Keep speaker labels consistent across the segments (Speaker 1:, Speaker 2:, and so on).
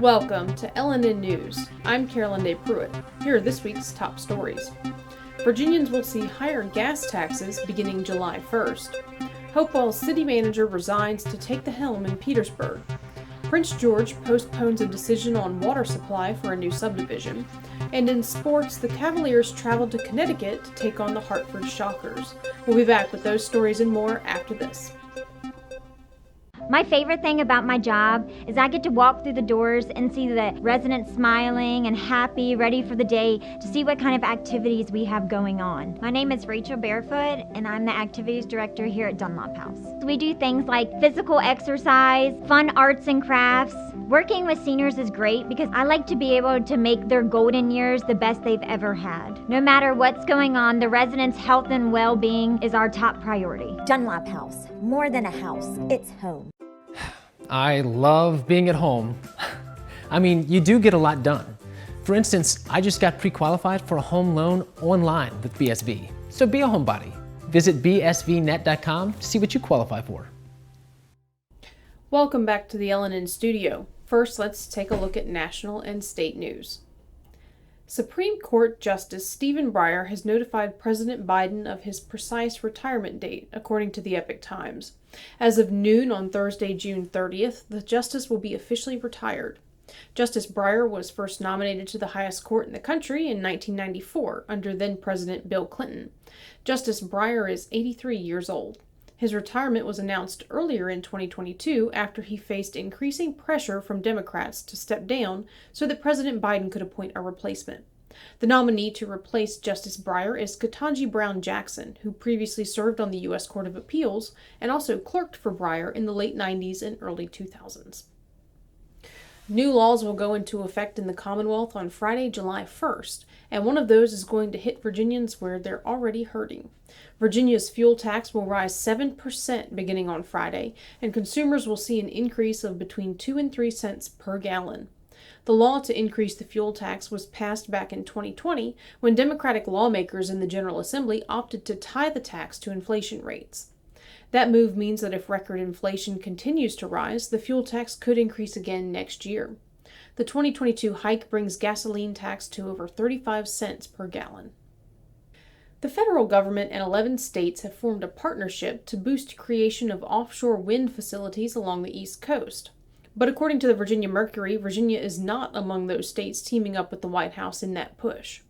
Speaker 1: Welcome to LNN News. I'm Carolyn Day Pruitt. Here are this week's top stories. Virginians will see higher gas taxes beginning July 1st. Hopewell city manager resigns to take the helm in Petersburg. Prince George postpones a decision on water supply for a new subdivision. And in sports, the Cavaliers travel to Connecticut to take on the Hartford Shockers. We'll be back with those stories and more after this.
Speaker 2: My favorite thing about my job is I get to walk through the doors and see the residents smiling and happy, ready for the day to see what kind of activities we have going on. My name is Rachel Barefoot, and I'm the activities director here at Dunlop House. We do things like physical exercise, fun arts and crafts. Working with seniors is great because I like to be able to make their golden years the best they've ever had. No matter what's going on, the residents' health and well-being is our top priority.
Speaker 3: Dunlop House, more than a house, it's home.
Speaker 4: I love being at home. I mean, you do get a lot done. For instance, I just got pre-qualified for a home loan online with BSV. So be a homebody. Visit bsvnet.com to see what you qualify for.
Speaker 1: Welcome back to the LNN studio. First, let's take a look at national and state news. Supreme Court Justice Stephen Breyer has notified President Biden of his precise retirement date, according to the Epoch Times. As of noon on Thursday, June 30th, the justice will be officially retired. Justice Breyer was first nominated to the highest court in the country in 1994 under then-President Bill Clinton. Justice Breyer is 83 years old. His retirement was announced earlier in 2022 after he faced increasing pressure from Democrats to step down so that President Biden could appoint a replacement. The nominee to replace Justice Breyer is Ketanji Brown Jackson, who previously served on the U.S. Court of Appeals and also clerked for Breyer in the late 90s and early 2000s. New laws will go into effect in the Commonwealth on Friday, July 1st, and one of those is going to hit Virginians where they're already hurting. Virginia's fuel tax will rise 7% beginning on Friday, and consumers will see an increase of between 2 and 3 cents per gallon. The law to increase the fuel tax was passed back in 2020 when Democratic lawmakers in the General Assembly opted to tie the tax to inflation rates. That move means that if record inflation continues to rise, the fuel tax could increase again next year. The 2022 hike brings gasoline tax to over 35 cents per gallon. The federal government and 11 states have formed a partnership to boost creation of offshore wind facilities along the East Coast. But according to the Virginia Mercury, Virginia is not among those states teaming up with the White House in that push.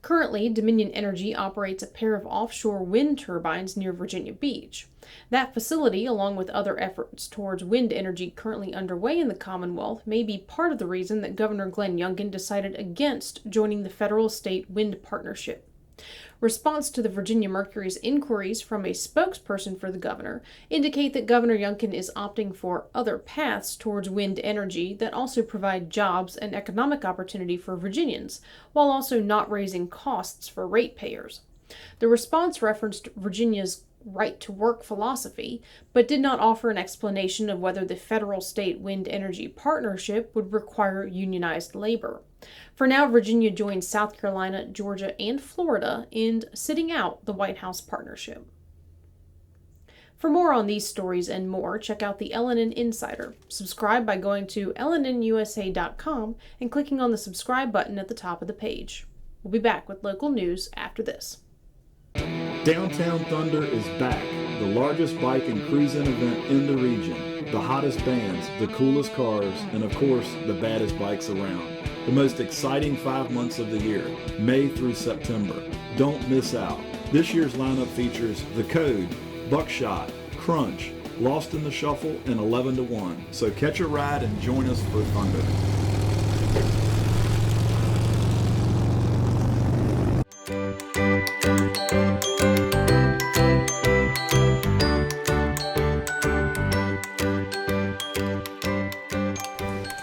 Speaker 1: Currently, Dominion Energy operates a pair of offshore wind turbines near Virginia Beach. That facility, along with other efforts towards wind energy currently underway in the Commonwealth, may be part of the reason that Governor Glenn Youngkin decided against joining the federal-state wind partnership. Response to the Virginia Mercury's inquiries from a spokesperson for the governor indicate that Governor Youngkin is opting for other paths towards wind energy that also provide jobs and economic opportunity for Virginians, while also not raising costs for ratepayers. The response referenced Virginia's right-to-work philosophy, but did not offer an explanation of whether the federal-state wind energy partnership would require unionized labor. For now, Virginia joins South Carolina, Georgia, and Florida in sitting out the White House partnership. For more on these stories and more, check out the LNN Insider. Subscribe by going to LNNusa.com and clicking on the subscribe button at the top of the page. We'll be back with local news after this.
Speaker 5: Downtown Thunder is back, the largest bike and cruising event in the region. The hottest bands, the coolest cars, and of course, the baddest bikes around. The most exciting 5 months of the year, May through September. Don't miss out. This year's lineup features The Code, Buckshot, Crunch, Lost in the Shuffle, and 11 to 1. So catch a ride and join us for Thunder.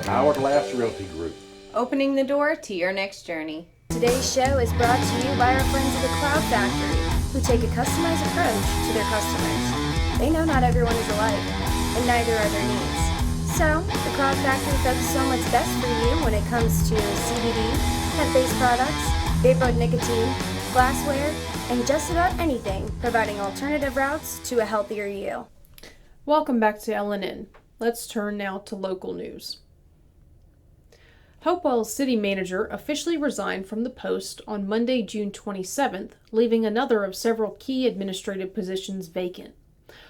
Speaker 6: Hourglass Realty Group.
Speaker 7: Opening the door to your next journey.
Speaker 8: Today's show is brought to you by our friends at the Cloud Factory, who take a customized approach to their customers. They know not everyone is alike, and neither are their needs. So, the Cloud Factory focuses on what's best for you when it comes to CBD, hemp-based products, vapor nicotine, glassware, and just about anything, providing alternative routes to a healthier you.
Speaker 1: Welcome back to LNN. Let's turn now to local news. Hopewell's city manager officially resigned from the post on Monday, June 27th, leaving another of several key administrative positions vacant.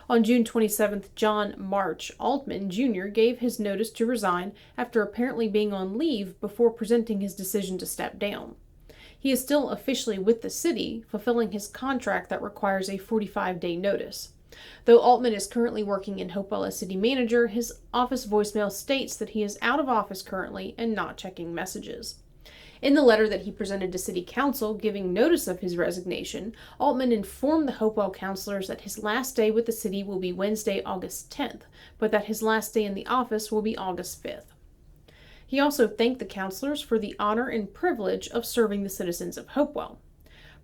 Speaker 1: On June 27th, John March Altman Jr. gave his notice to resign after apparently being on leave before presenting his decision to step down. He is still officially with the city, fulfilling his contract that requires a 45-day notice. Though Altman is currently working in Hopewell as city manager, his office voicemail states that he is out of office currently and not checking messages. In the letter that he presented to City Council giving notice of his resignation, Altman informed the Hopewell councilors that his last day with the city will be Wednesday, August 10th, but that his last day in the office will be August 5th. He also thanked the councilors for the honor and privilege of serving the citizens of Hopewell.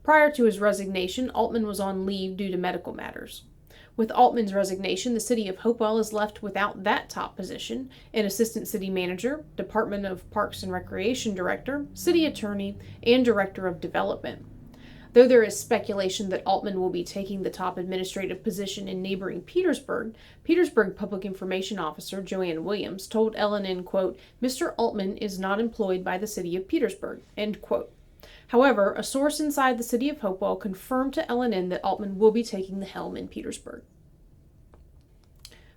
Speaker 1: Prior to his resignation, Altman was on leave due to medical matters. With Altman's resignation, the city of Hopewell is left without that top position: an assistant city manager, Department of Parks and Recreation director, city attorney, and director of development. Though there is speculation that Altman will be taking the top administrative position in neighboring Petersburg, Petersburg Public Information Officer Joanne Williams told LNN, quote, "Mr. Altman is not employed by the city of Petersburg," end quote. However, a source inside the city of Hopewell confirmed to LNN that Altman will be taking the helm in Petersburg.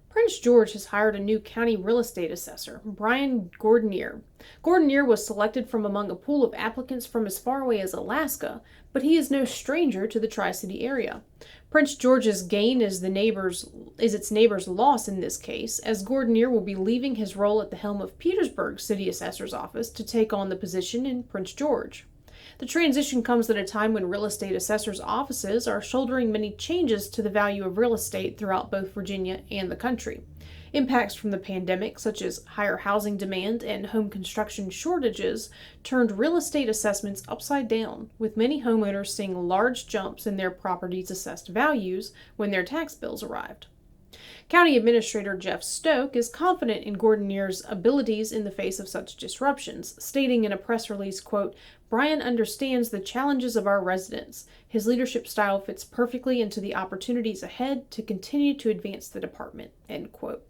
Speaker 1: Prince George has hired a new county real estate assessor, Brian Gordonier. Gordonier was selected from among a pool of applicants from as far away as Alaska, but he is no stranger to the Tri-City area. Prince George's gain is its neighbor's loss in this case, as Gordonier will be leaving his role at the helm of Petersburg City Assessor's Office to take on the position in Prince George. The transition comes at a time when real estate assessors' offices are shouldering many changes to the value of real estate throughout both Virginia and the country. Impacts from the pandemic, such as higher housing demand and home construction shortages, turned real estate assessments upside down, with many homeowners seeing large jumps in their property's assessed values when their tax bills arrived. County Administrator Jeff Stoke is confident in Gordonier's abilities in the face of such disruptions, stating in a press release, quote, "Brian understands the challenges of our residents. His leadership style fits perfectly into the opportunities ahead to continue to advance the department," end quote.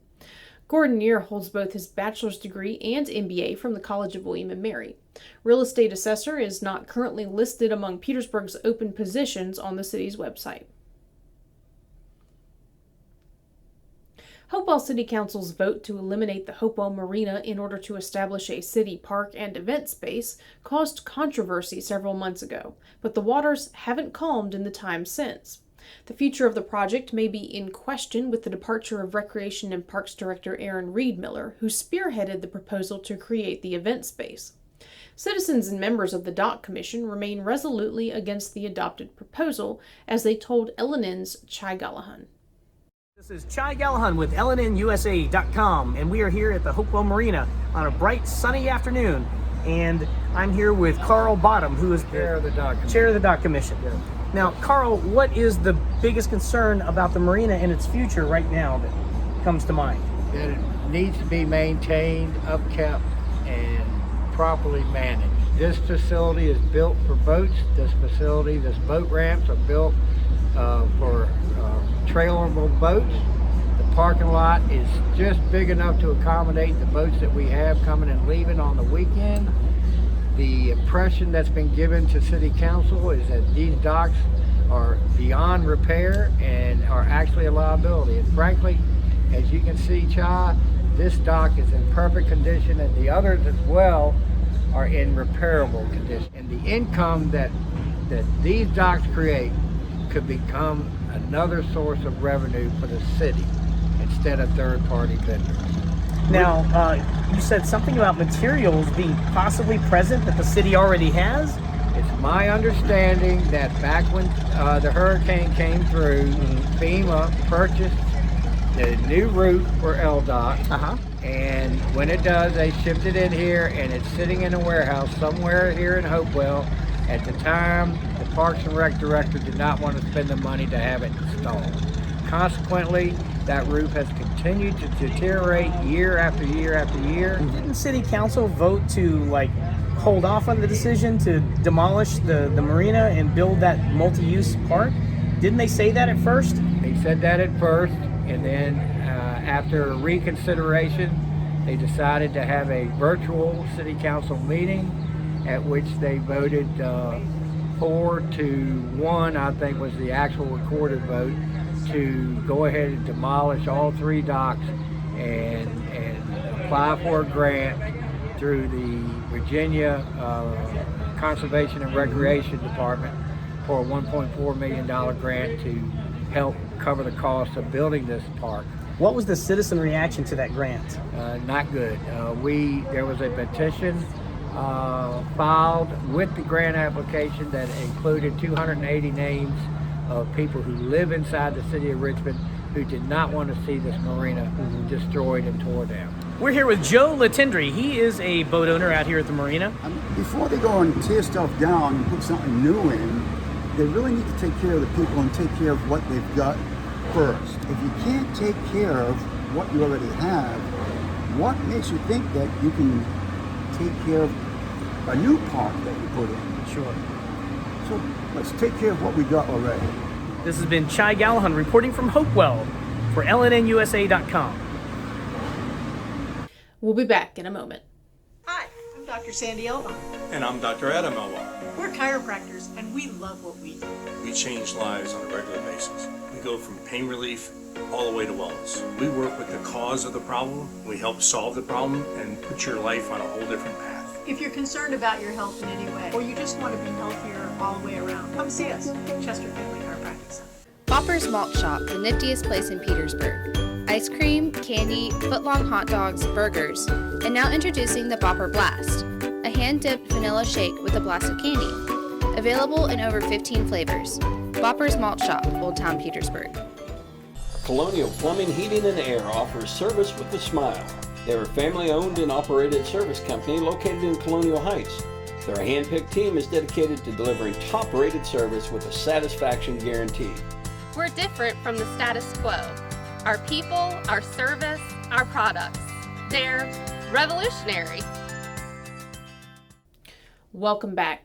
Speaker 1: Gordonier holds both his bachelor's degree and MBA from the College of William and Mary. Real estate assessor is not currently listed among Petersburg's open positions on the city's website. Hopewell City Council's vote to eliminate the Hopewell Marina in order to establish a city park and event space caused controversy several months ago, but the waters haven't calmed in the time since. The future of the project may be in question with the departure of Recreation and Parks Director Aaron Reed Miller, who spearheaded the proposal to create the event space. Citizens and members of the Dock Commission remain resolutely against the adopted proposal, as they told LNN's Chai Gallahan.
Speaker 9: This is Chai Gallahan with LNNusa.com, and we are here at the Hopewell Marina on a bright, sunny afternoon. And I'm here with Carl Bottom, who is
Speaker 6: Chair of the
Speaker 9: Dock Commission.
Speaker 6: Yeah.
Speaker 9: Now, Carl, what is the biggest concern about the marina and its future right now that comes to mind?
Speaker 10: That it needs to be maintained, upkept, and properly managed. This facility is built for boats. This boat ramps are built for trailable boats. The parking lot is just big enough to accommodate the boats that we have coming and leaving on the weekend. The impression that's been given to City Council is that these docks are beyond repair and are actually a liability. And frankly, as you can see, Chai, this dock is in perfect condition, and the others as well are in repairable condition. And the income that these docks create could become another source of revenue for the city instead of third-party vendors.
Speaker 9: Now, you said something about materials being possibly present that the city already has?
Speaker 10: It's my understanding that back when the hurricane came through, FEMA purchased the new roof for LDOT, and when it does, they shipped it in here, and it's sitting in a warehouse somewhere here in Hopewell. At the time, the Parks and Rec director did not want to spend the money to have it installed. Consequently, that roof has continued to deteriorate year after year after year.
Speaker 9: Didn't City Council vote to hold off on the decision to demolish the marina and build that multi-use park? Didn't they say that at first?
Speaker 10: They said that at first, and then after reconsideration, They decided to have a virtual city council meeting at which they voted 4-1, I think was the actual recorded vote, to go ahead and demolish all 3 docks and apply for a grant through the Virginia Conservation and Recreation Department for a $1.4 million grant to help cover the cost of building this park.
Speaker 9: What was the citizen reaction to that grant?
Speaker 10: Not good. There was a petition filed with the grant application that included 280 names of people who live inside the city of Richmond who did not want to see this marina destroyed and tore down.
Speaker 9: We're here with Joe Latendry. He is a boat owner out here at the marina.
Speaker 11: Before they go and tear stuff down and put something new in, they really need to take care of the people and take care of what they've got first. If you can't take care of what you already have, what makes you think that you can take care of a new park that you put in?
Speaker 9: Sure.
Speaker 11: So let's take care of what we got already.
Speaker 9: This has been Chai Gallahan reporting from Hopewell for LNNnews06302022.
Speaker 1: We'll be back in a moment.
Speaker 12: Hi, I'm Dr. Sandy Elvon.
Speaker 13: And I'm Dr. Adam Elvon.
Speaker 12: We're chiropractors and we love what we do.
Speaker 13: We change lives on a regular basis. We go from pain relief all the way to wellness. We work with the cause of the problem, we help solve the problem, and put your life on a whole different path.
Speaker 12: If you're concerned about your health in any way, or you just want to be healthier all the way around, come see us, Chester Family Chiropractic Center.
Speaker 14: Bopper's Malt Shop, the niftiest place in Petersburg. Ice cream, candy, footlong hot dogs, burgers, and now introducing the Bopper Blast, a hand-dipped vanilla shake with a blast of candy. Available in over 15 flavors. Bopper's Malt Shop, Old Town Petersburg.
Speaker 15: Colonial Plumbing, Heating, and Air offers service with a smile. They're a family-owned and operated service company located in Colonial Heights. Their hand-picked team is dedicated to delivering top-rated service with a satisfaction guarantee.
Speaker 16: We're different from the status quo. Our people, our service, our products. They're revolutionary.
Speaker 1: Welcome back.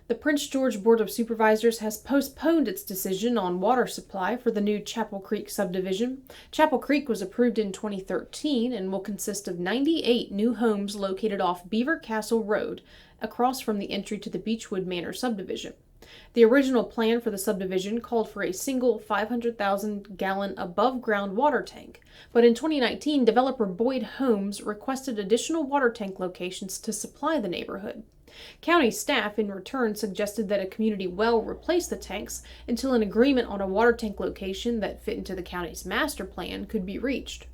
Speaker 1: The Prince George Board of Supervisors has postponed its decision on water supply for the new Chapel Creek subdivision. Chapel Creek was approved in 2013 and will consist of 98 new homes located off Beaver Castle Road, across from the entry to the Beechwood Manor subdivision. The original plan for the subdivision called for a single 500,000-gallon above-ground water tank, but in 2019, developer Boyd Homes requested additional water tank locations to supply the neighborhood. County staff, in return, suggested that a community well replace the tanks until an agreement on a water tank location that fit into the county's master plan could be reached.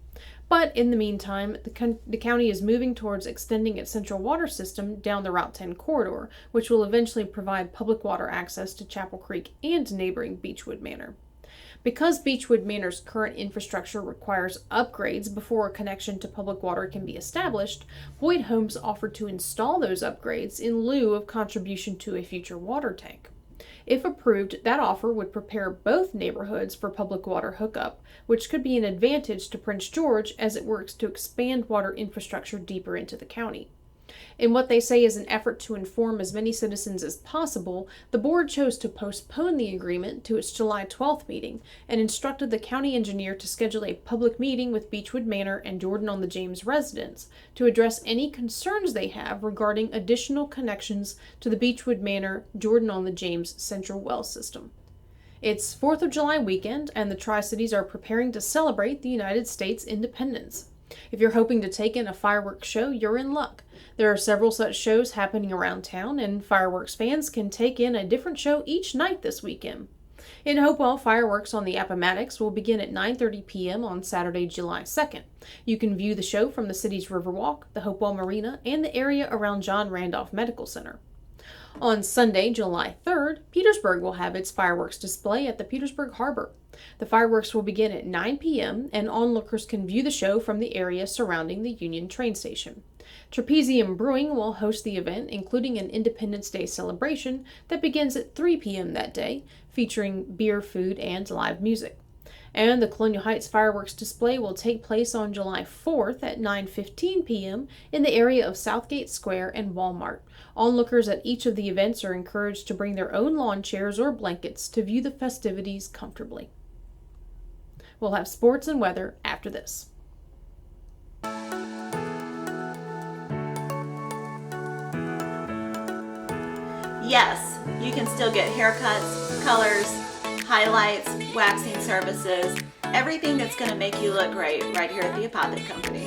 Speaker 1: But in the meantime, the county is moving towards extending its central water system down the Route 10 corridor, which will eventually provide public water access to Chapel Creek and neighboring Beechwood Manor. Because Beechwood Manor's current infrastructure requires upgrades before a connection to public water can be established, Boyd Homes offered to install those upgrades in lieu of contribution to a future water tank. If approved, that offer would prepare both neighborhoods for public water hookup, which could be an advantage to Prince George as it works to expand water infrastructure deeper into the county. In what they say is an effort to inform as many citizens as possible, the board chose to postpone the agreement to its July 12th meeting and instructed the county engineer to schedule a public meeting with Beechwood Manor and Jordan-on-the-James residents to address any concerns they have regarding additional connections to the Beechwood Manor Jordan-on-the-James central well system. It's 4th of July weekend, and the Tri-Cities are preparing to celebrate the United States independence. If you're hoping to take in a fireworks show, you're in luck. There are several such shows happening around town, and fireworks fans can take in a different show each night this weekend. In Hopewell, fireworks on the Appomattox will begin at 9:30 p.m. on Saturday, July 2nd. You can view the show from the city's Riverwalk, the Hopewell Marina, and the area around John Randolph Medical Center. On Sunday, July 3rd, Petersburg will have its fireworks display at the Petersburg Harbor. The fireworks will begin at 9 p.m., and onlookers can view the show from the area surrounding the Union train station. Trapezium Brewing will host the event, including an Independence Day celebration that begins at 3 p.m. that day, featuring beer, food, and live music. And the Colonial Heights fireworks display will take place on July 4th at 9:15 p.m. in the area of Southgate Square and Walmart. Onlookers at each of the events are encouraged to bring their own lawn chairs or blankets to view the festivities comfortably. We'll have sports and weather after this.
Speaker 17: Yes, you can still get haircuts, colors, highlights, waxing services, everything that's going to make you look great right here at the Apothic Company.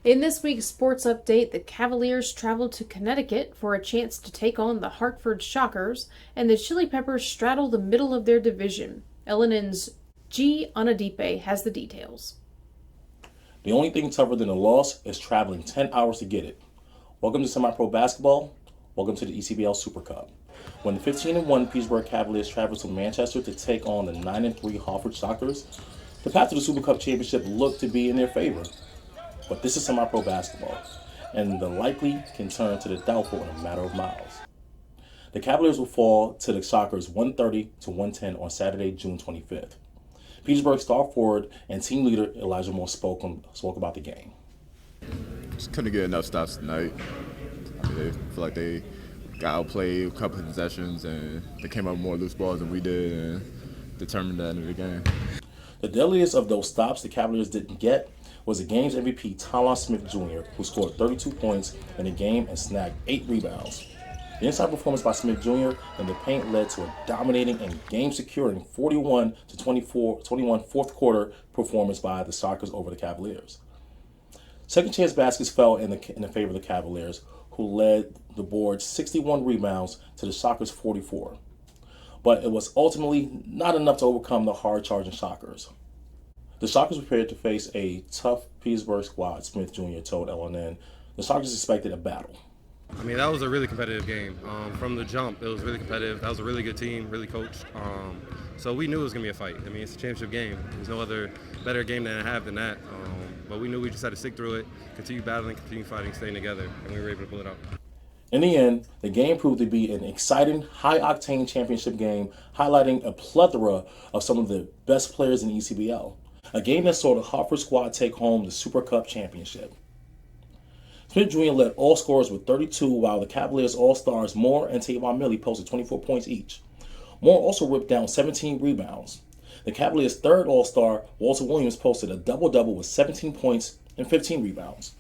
Speaker 1: In this week's sports update, the Cavaliers traveled to Connecticut for a chance to take on the Hartford Shockers, and the Chili Peppers straddle the middle of their division. LNN's G. Anadipe has the details.
Speaker 18: The only thing tougher than a loss is traveling 10 hours to get it. Welcome to semi-pro basketball. Welcome to the ECBL Super Cup. When the 15-1 Petersburg Cavaliers traveled to Manchester to take on the 9-3 Hartford Shockers, the path to the Super Cup championship looked to be in their favor. But this is semi-pro basketball, and the likely can turn to the doubtful in a matter of miles. The Cavaliers will fall to the Shockers 130-110 on Saturday, June 25th. Petersburg star forward and team leader Elijah Moore spoke about the game.
Speaker 19: Just couldn't get enough stops tonight. I mean, they feel like they got outplayed a couple of possessions, and they came up with more loose balls than we did and determined the end of the game.
Speaker 18: The deadliest of those stops the Cavaliers didn't get was the game's MVP, Talon Smith Jr., who scored 32 points in the game and snagged 8 rebounds. The inside performance by Smith Jr. in the paint led to a dominating and game-securing 41-21 fourth quarter performance by the Shockers over the Cavaliers. Second chance baskets fell in the favor of the Cavaliers, who led the board 61 rebounds to the Shockers 44. But it was ultimately not enough to overcome the hard-charging Shockers. The Shockers prepared to face a tough Petersburg squad, Smith Jr. told LNN. The Shockers expected a battle.
Speaker 20: I mean, that was a really competitive game. From the jump, it was really competitive. That was a really good team, really coached. So we knew it was going to be a fight. I mean, it's a championship game. There's no other better game to have than that. But we knew we just had to stick through it, continue battling, continue fighting, staying together, and we were able to pull it out.
Speaker 18: In the end, the game proved to be an exciting, high-octane championship game, highlighting a plethora of some of the best players in the ECBL. A game that saw the Hartford squad take home the Super Cup championship. Smith Jr. led all scorers with 32, while the Cavaliers All-Stars Moore and Tavon Millie posted 24 points each. Moore also ripped down 17 rebounds. The Cavaliers' third All-Star, Walter Williams, posted a double-double with 17 points and 15 rebounds.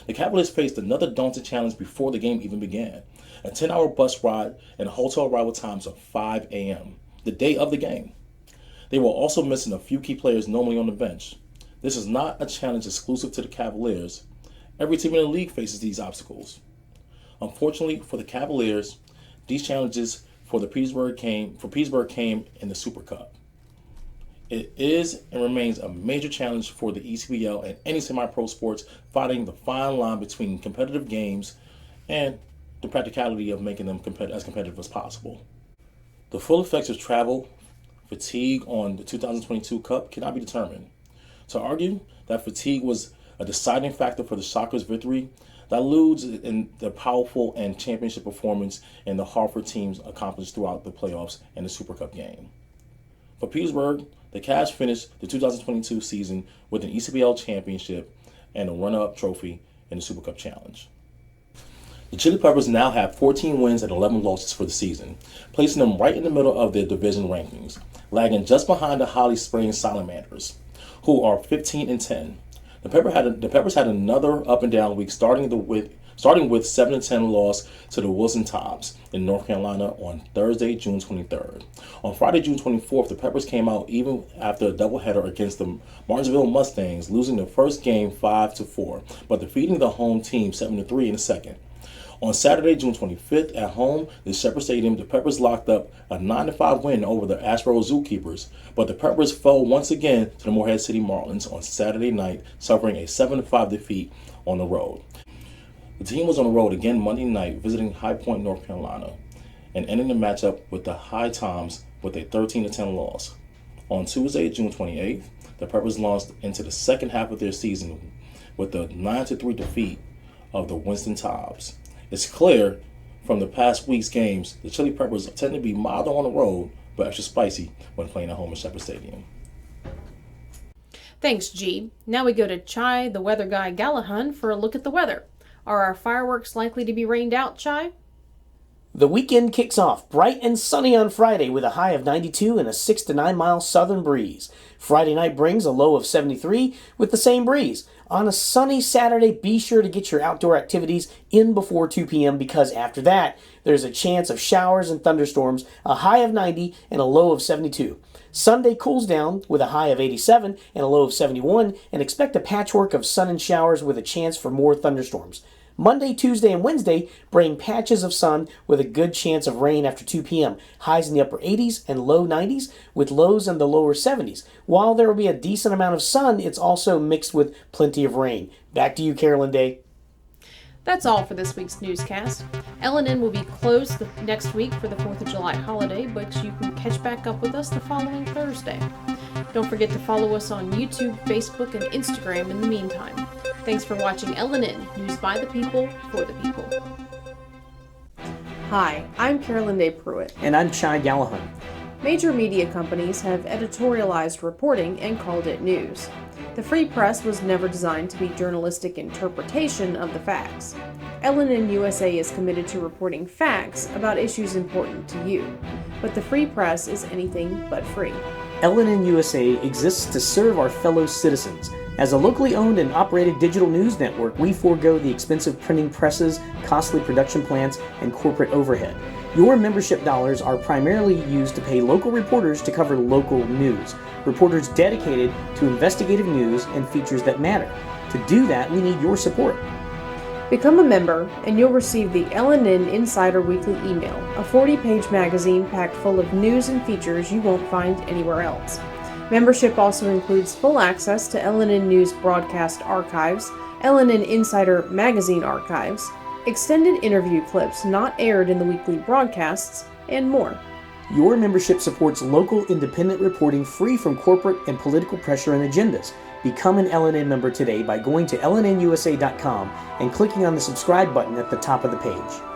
Speaker 18: The Cavaliers faced another daunting challenge before the game even began, a 10-hour bus ride and a hotel arrival times of 5 a.m., the day of the game. They were also missing a few key players normally on the bench. This is not a challenge exclusive to the Cavaliers. Every team in the league faces these obstacles. Unfortunately for the Cavaliers, these challenges for Petersburg came in the Super Cup. It is and remains a major challenge for the ECBL and any semi-pro sports, fighting the fine line between competitive games and the practicality of making them as competitive as possible. The full effects of travel fatigue on the 2022 Cup cannot be determined. To argue that fatigue was a deciding factor for the Shockers' victory dilutes in the powerful and championship performance in the Hartford teams accomplished throughout the playoffs and the Super Cup game. For Petersburg, the Cavs finished the 2022 season with an ECBL championship and a runner-up trophy in the Super Cup Challenge. The Chili Peppers now have 14 wins and 11 losses for the season, placing them right in the middle of their division rankings, lagging just behind the Holly Springs Salamanders, who are 15-10. The Peppers had another up and down week, starting with 7-10 loss to the Wilson Tops in North Carolina on Thursday, June 23rd. On Friday, June 24th, the Peppers came out even after a doubleheader against the Martinsville Mustangs, losing the first game 5-4, but defeating the home team 7-3 in the second. On Saturday, June 25th, at home at Shepherd Stadium, the Peppers locked up a 9-5 win over the Asheboro Zookeepers, but the Peppers fell once again to the Morehead City Marlins on Saturday night, suffering a 7-5 defeat on the road. The team was on the road again Monday night, visiting High Point, North Carolina, and ending the matchup with the High Toms with a 13-10 loss. On Tuesday, June 28th, the Peppers launched into the second half of their season with a 9-3 defeat of the Winston Tops. It's clear from the past week's games, the Chili Peppers tend to be milder on the road, but extra spicy when playing at home at Shepherd Stadium.
Speaker 1: Thanks, G. Now we go to Chai, the weather guy Gallahan, for a look at the weather. Are our fireworks likely to be rained out, Chai?
Speaker 9: The weekend kicks off bright and sunny on Friday with a high of 92 and a 6 to 9 mile southern breeze. Friday night brings a low of 73 with the same breeze. On a sunny Saturday, be sure to get your outdoor activities in before 2 p.m. because after that, there's a chance of showers and thunderstorms, a high of 90 and a low of 72. Sunday cools down with a high of 87 and a low of 71, and expect a patchwork of sun and showers with a chance for more thunderstorms. Monday, Tuesday, and Wednesday bring patches of sun with a good chance of rain after 2 p.m. Highs in the upper 80s and low 90s with lows in the lower 70s. While there will be a decent amount of sun, it's also mixed with plenty of rain. Back to you, Carolyn Day.
Speaker 1: That's all for this week's newscast. LNN will be closed next week for the 4th of July holiday, but you can catch back up with us the following Thursday. Don't forget to follow us on YouTube, Facebook, and Instagram in the meantime. Thanks for watching LNN, News by the People, for the People. Hi, I'm Carolyn Day Pruitt.
Speaker 9: And I'm Chai Gallahan.
Speaker 1: Major media companies have editorialized reporting and called it news. The free press was never designed to be journalistic interpretation of the facts. LNN USA is committed to reporting facts about issues important to you, but the free press is anything but free.
Speaker 9: LNN USA exists to serve our fellow citizens. As a locally owned and operated digital news network, we forego the expensive printing presses, costly production plants, and corporate overhead. Your membership dollars are primarily used to pay local reporters to cover local news. Reporters dedicated to investigative news and features that matter. To do that, we need your support.
Speaker 1: Become a member, and you'll receive the LNN Insider Weekly Email, a 40-page magazine packed full of news and features you won't find anywhere else. Membership also includes full access to LNN News broadcast archives, LNN Insider magazine archives, extended interview clips not aired in the weekly broadcasts, and more.
Speaker 9: Your membership supports local independent reporting free from corporate and political pressure and agendas. Become an LNN member today by going to LNNusa.com and clicking on the subscribe button at the top of the page.